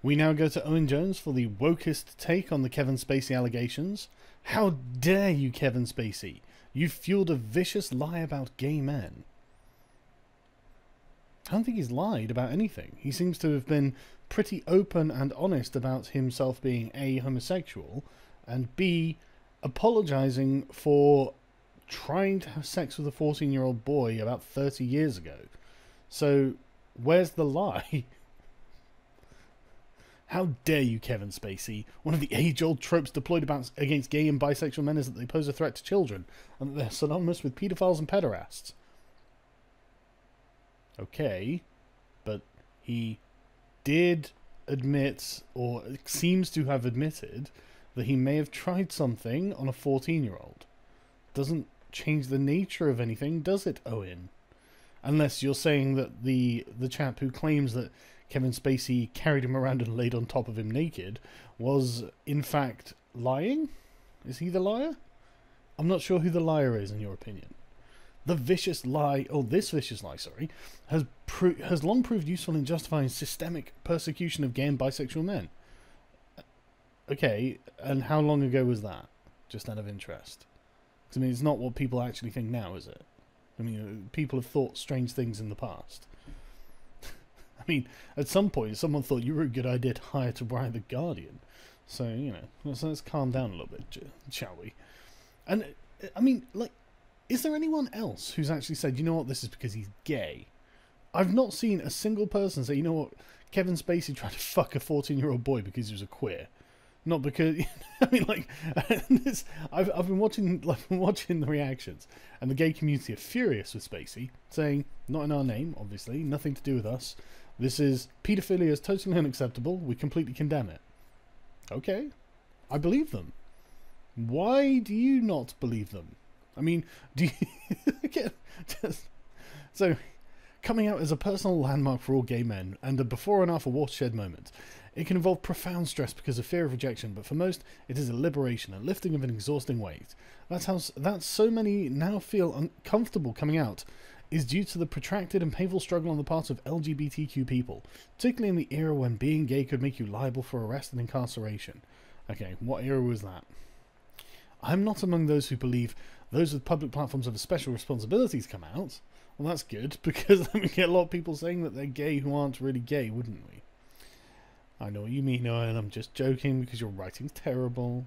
We now go to Owen Jones for the wokest take on the Kevin Spacey allegations. How dare you, Kevin Spacey? You've fueled a vicious lie about gay men. I don't think he's lied about anything. He seems to have been pretty open and honest about himself being A, homosexual, and B, apologising for trying to have sex with a 14-year-old boy about 30 years ago. So, where's the lie? How dare you, Kevin Spacey? One of the age-old tropes deployed against gay and bisexual men is that they pose a threat to children, and that they're synonymous with paedophiles and pederasts. Okay, but he did admit, or seems to have admitted, that he may have tried something on a 14-year-old. Doesn't change the nature of anything, does it, Owen? Unless you're saying that the chap who claims that Kevin Spacey carried him around and laid on top of him naked was, in fact, lying? Is he the liar? I'm not sure who the liar is, in your opinion. The vicious lie, this vicious lie, sorry, has long proved useful in justifying systemic persecution of gay and bisexual men. Okay, and how long ago was that? Just out of interest. Because, I mean, it's not what people actually think now, is it? I mean, people have thought strange things in the past. I mean, at some point, someone thought you were a good idea to hire to write The Guardian. So, you know, let's calm down a little bit, shall we? And, I mean, like, is there anyone else who's actually said, you know what, this is because he's gay? I've not seen a single person say, you know what, Kevin Spacey tried to fuck a 14-year-old boy because he was a queer. Not because, I mean, like, I've been watching the reactions, and the gay community are furious with Spacey, saying, not in our name, obviously, nothing to do with us. This is, paedophilia is totally unacceptable, we completely condemn it. Okay, I believe them. Why do you not believe them? I mean, do you... So, coming out as a personal landmark for all gay men, and a before and after watershed moment. It can involve profound stress because of fear of rejection, but for most, it is a liberation, a lifting of an exhausting weight. That's so many now feel uncomfortable coming out is due to the protracted and painful struggle on the part of LGBTQ people, particularly in the era when being gay could make you liable for arrest and incarceration. Okay, what era was that? I'm not among those who believe those with public platforms have a special responsibility to come out. Well, that's good, because then we get a lot of people saying that they're gay who aren't really gay, wouldn't we? I know what you mean, Owen. I'm just joking because your writing's terrible.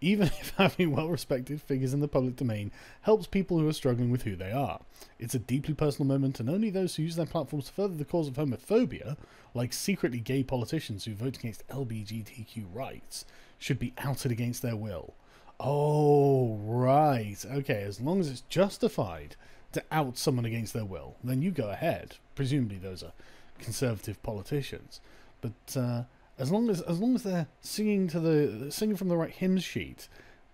Even if having well-respected figures in the public domain helps people who are struggling with who they are. It's a deeply personal moment, and only those who use their platforms to further the cause of homophobia, like secretly gay politicians who vote against LGBTQ rights, should be outed against their will. Oh, right. Okay, as long as it's justified to out someone against their will, then you go ahead. Presumably those are conservative politicians. But as long as they're singing from the right hymn sheet,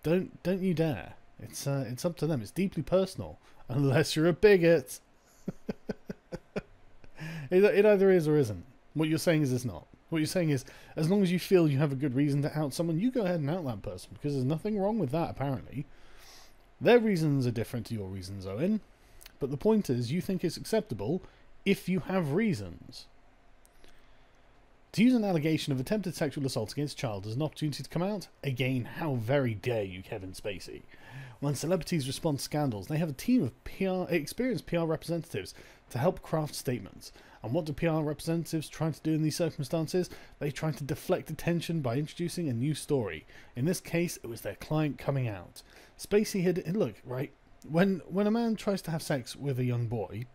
don't you dare. It's up to them. It's deeply personal, unless you're a bigot. It either is or isn't. What you're saying is it's not. What you're saying is, as long as you feel you have a good reason to out someone, you go ahead and out that person, because there's nothing wrong with that, apparently. Their reasons are different to your reasons, Owen. But the point is, you think it's acceptable if you have reasons. To use an allegation of attempted sexual assault against a child as an opportunity to come out? Again, how very dare you, Kevin Spacey. When celebrities respond to scandals, they have a team of experienced PR representatives to help craft statements. And what do PR representatives try to do in these circumstances? They try to deflect attention by introducing a new story. In this case, it was their client coming out. Spacey had... Look, right, when a man tries to have sex with a young boy,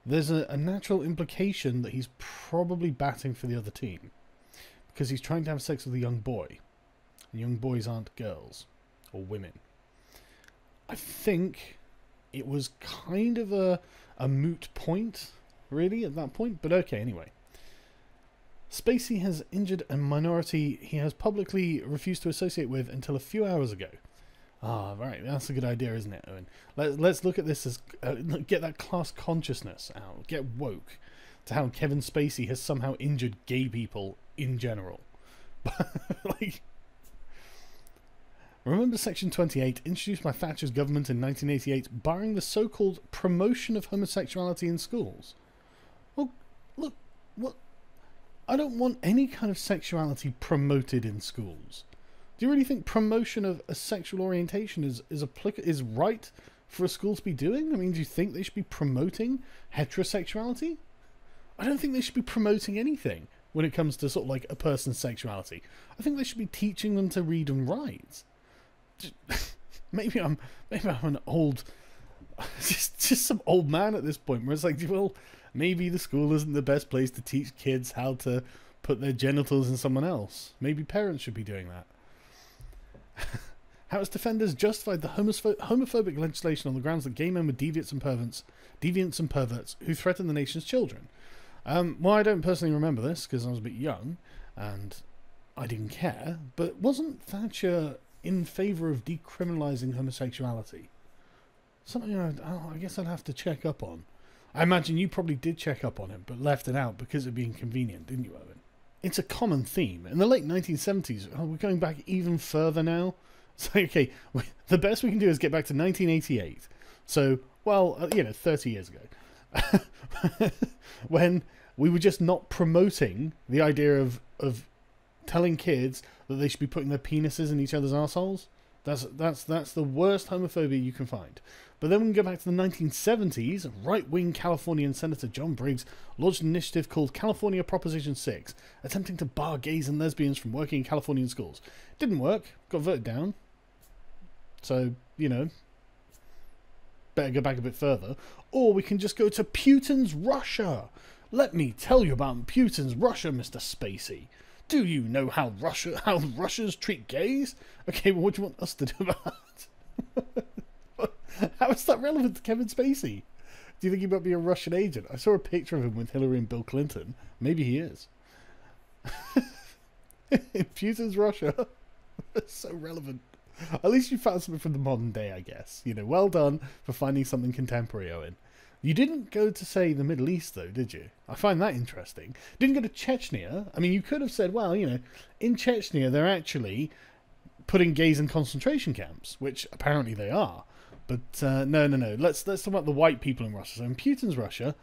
there's a natural implication that he's probably batting for the other team. Because he's trying to have sex with a young boy. And young boys aren't girls. Or women. I think it was kind of a moot point, really, at that point. But okay, anyway. Spacey has injured a minority he has publicly refused to associate with until a few hours ago. Ah, right, that's a good idea, isn't it, Owen? Let's look at this as... get that class consciousness out. Get woke to how Kevin Spacey has somehow injured gay people in general. Like... Remember Section 28, introduced by Thatcher's government in 1988, barring the so-called promotion of homosexuality in schools? Well, look, what... I don't want any kind of sexuality promoted in schools. Do you really think promotion of a sexual orientation is right for a school to be doing? I mean, do you think they should be promoting heterosexuality? I don't think they should be promoting anything when it comes to sort of like a person's sexuality. I think they should be teaching them to read and write. Maybe I'm an old, just some old man at this point where it's like, well, maybe the school isn't the best place to teach kids how to put their genitals in someone else. Maybe parents should be doing that. House defenders justified the homophobic legislation on the grounds that gay men were deviants and perverts who threatened the nation's children. Well, I don't personally remember this because I was a bit young and I didn't care, but wasn't Thatcher in favour of decriminalising homosexuality? Something I guess I'd have to check up on. I imagine you probably did check up on it, but left it out because of being convenient, didn't you, Owen? It's a common theme. In the late 1970s, we're going back even further now. So, okay, the best we can do is get back to 1988. So, well, 30 years ago. When we were just not promoting the idea of telling kids that they should be putting their penises in each other's arseholes. That's the worst homophobia you can find. But then we can go back to the 1970s. Right-wing Californian Senator John Briggs launched an initiative called California Proposition 6, attempting to bar gays and lesbians from working in Californian schools. Didn't work. Got voted down. So, better go back a bit further. Or we can just go to Putin's Russia. Let me tell you about Putin's Russia, Mr. Spacey. Do you know how Russians treat gays? Okay, well, what do you want us to do about that? How is that relevant to Kevin Spacey? Do you think he might be a Russian agent? I saw a picture of him with Hillary and Bill Clinton. Maybe he is. In Putin's Russia. It's so relevant. At least you found something from the modern day, I guess. Well done for finding something contemporary, Owen. You didn't go to, say, the Middle East, though, did you? I find that interesting. Didn't go to Chechnya. I mean, you could have said, well, in Chechnya, they're actually putting gays in concentration camps, which apparently they are. But no. Let's talk about the white people in Russia. So in Putin's Russia,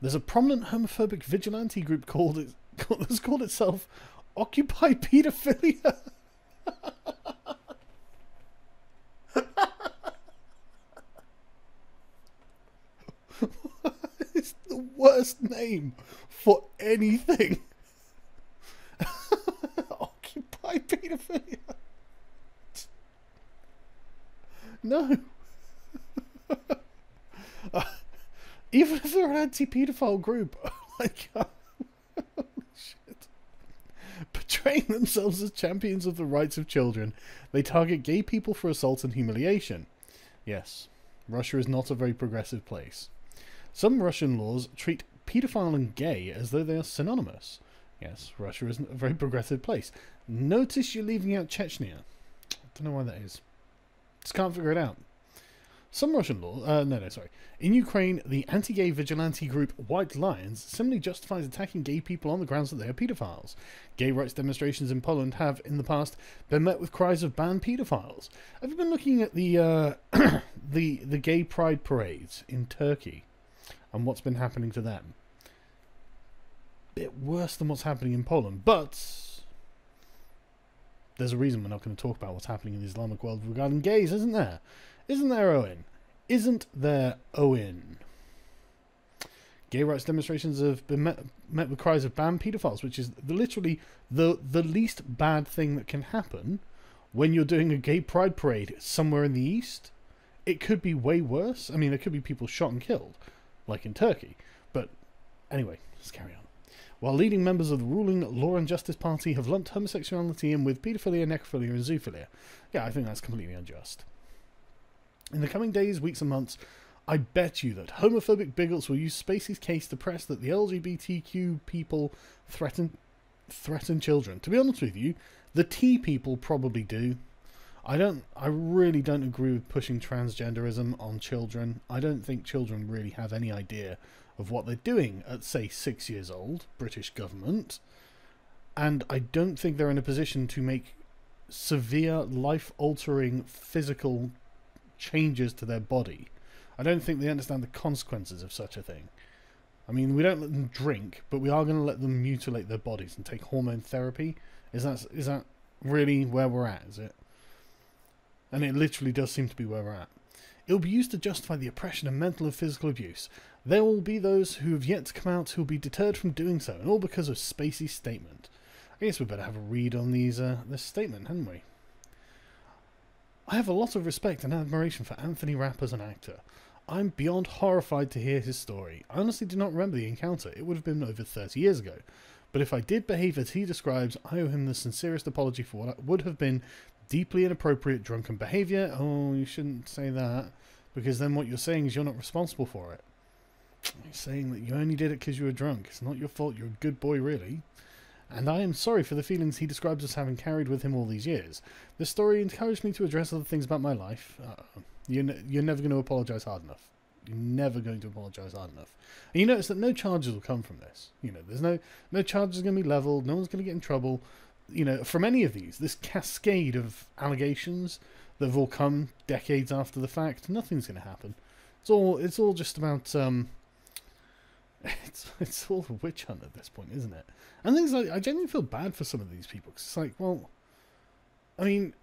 there's a prominent homophobic vigilante group that's called itself Occupy Pedophilia. It's the worst name for anything. Occupy Pedophilia. No. Even if they're an anti-paedophile group, like, shit. Portraying themselves as champions of the rights of children, they target gay people for assault and humiliation. Yes, Russia is not a very progressive place. Some Russian laws treat paedophile and gay as though they are synonymous. Yes, Russia isn't a very progressive place. Notice you're leaving out Chechnya. I don't know why that is. Just can't figure it out. Some Russian law... sorry. In Ukraine, the anti-gay vigilante group White Lions similarly justifies attacking gay people on the grounds that they are paedophiles. Gay rights demonstrations in Poland have, in the past, been met with cries of ban paedophiles. Have you been looking at the the gay pride parades in Turkey and what's been happening to them? Bit worse than what's happening in Poland, but there's a reason we're not going to talk about what's happening in the Islamic world regarding gays, isn't there? Isn't there, Owen? Isn't there, Owen? Gay rights demonstrations have been met with cries of ban paedophiles, which is literally the least bad thing that can happen when you're doing a gay pride parade somewhere in the East. It could be way worse. I mean, there could be people shot and killed, like in Turkey. But anyway, let's carry on. While leading members of the ruling Law and Justice Party have lumped homosexuality in with paedophilia, necrophilia and zoophilia. Yeah, I think that's completely unjust. In the coming days, weeks and months, I bet you that homophobic bigots will use Spacey's case to press that the LGBTQ people threaten children. To be honest with you, the T people probably do. I really don't agree with pushing transgenderism on children. I don't think children really have any idea of what they're doing at, say, 6 years old, British government. And I don't think they're in a position to make severe, life-altering physical changes to their body. I don't think they understand the consequences of such a thing. I mean, we don't let them drink, but we are going to let them mutilate their bodies and take hormone therapy. Is that really where we're at, is it? And it literally does seem to be where we're at. It will be used to justify the oppression and mental and physical abuse. There will be those who have yet to come out who will be deterred from doing so, and all because of Spacey's statement. I guess we better have a read on this statement, hadn't we? I have a lot of respect and admiration for Anthony Rapp as an actor. I'm beyond horrified to hear his story. I honestly do not remember the encounter. It would have been over 30 years ago. But if I did behave as he describes, I owe him the sincerest apology for what would have been deeply inappropriate drunken behaviour. Oh, you shouldn't say that, because then what you're saying is you're not responsible for it. You're saying that you only did it because you were drunk. It's not your fault. You're a good boy, really. And I am sorry for the feelings he describes as having carried with him all these years. This story encouraged me to address other things about my life. You're never going to apologise hard enough. You're never going to apologise hard enough. And you notice that no charges will come from this. You know, there's no charges going to be levelled. No one's going to get in trouble. You know, from any of these, this cascade of allegations that have all come decades after the fact, nothing's going to happen. It's all just about it's all a witch hunt at this point, isn't it? And things like, I genuinely feel bad for some of these people, because it's like, well, I mean,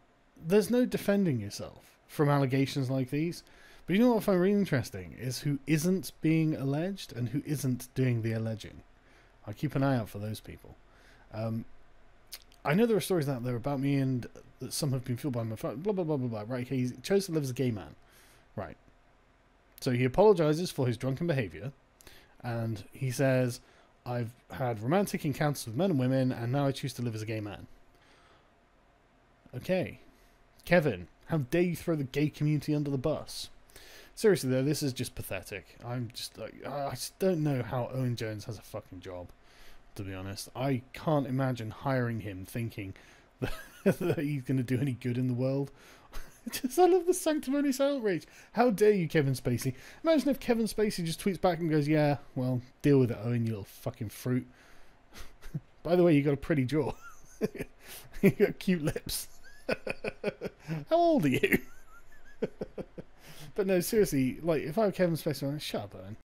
there's no defending yourself from allegations like these. But you know what I find really interesting is who isn't being alleged and who isn't doing the alleging. I keep an eye out for those people. I know there are stories out there about me, and that some have been fueled by my blah blah blah blah blah. Right? He chose to live as a gay man. Right. So he apologizes for his drunken behavior, and he says, "I've had romantic encounters with men and women, and now I choose to live as a gay man." Okay, Kevin, how dare you throw the gay community under the bus? Seriously though, this is just pathetic. I'm just like, I just don't know how Owen Jones has a fucking job, to be honest. I can't imagine hiring him thinking that, that he's going to do any good in the world. Just, I love the sanctimonious outrage. How dare you, Kevin Spacey? Imagine if Kevin Spacey just tweets back and goes, "Yeah, well, deal with it, Owen, you little fucking fruit. By the way, you got a pretty jaw. You got cute lips. How old are you?" But no, seriously, like, if I were Kevin Spacey, I'm like, shut up, Owen.